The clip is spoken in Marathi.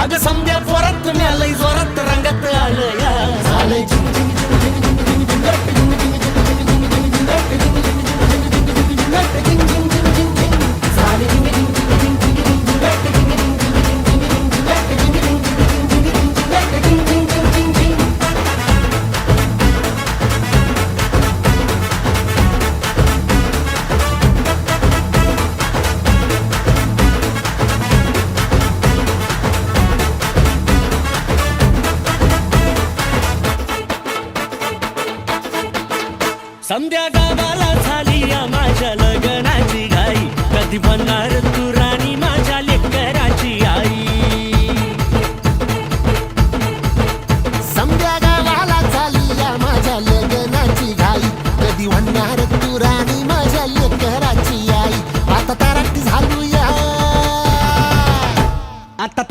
अग समद्या जोरात मिळालंय जोरात रंगात आलं या झालंय समद्या गावाला झाली या माझ्या लग्नाची घाई कधी बनणार तू राणी माझ्या लेकराची आई समद्या गावाला झाली या माझ्या लग्नाची घाई कधी म्हणणार तू राणी माझ्या लेकराची आई आता ताराटी झालू या आता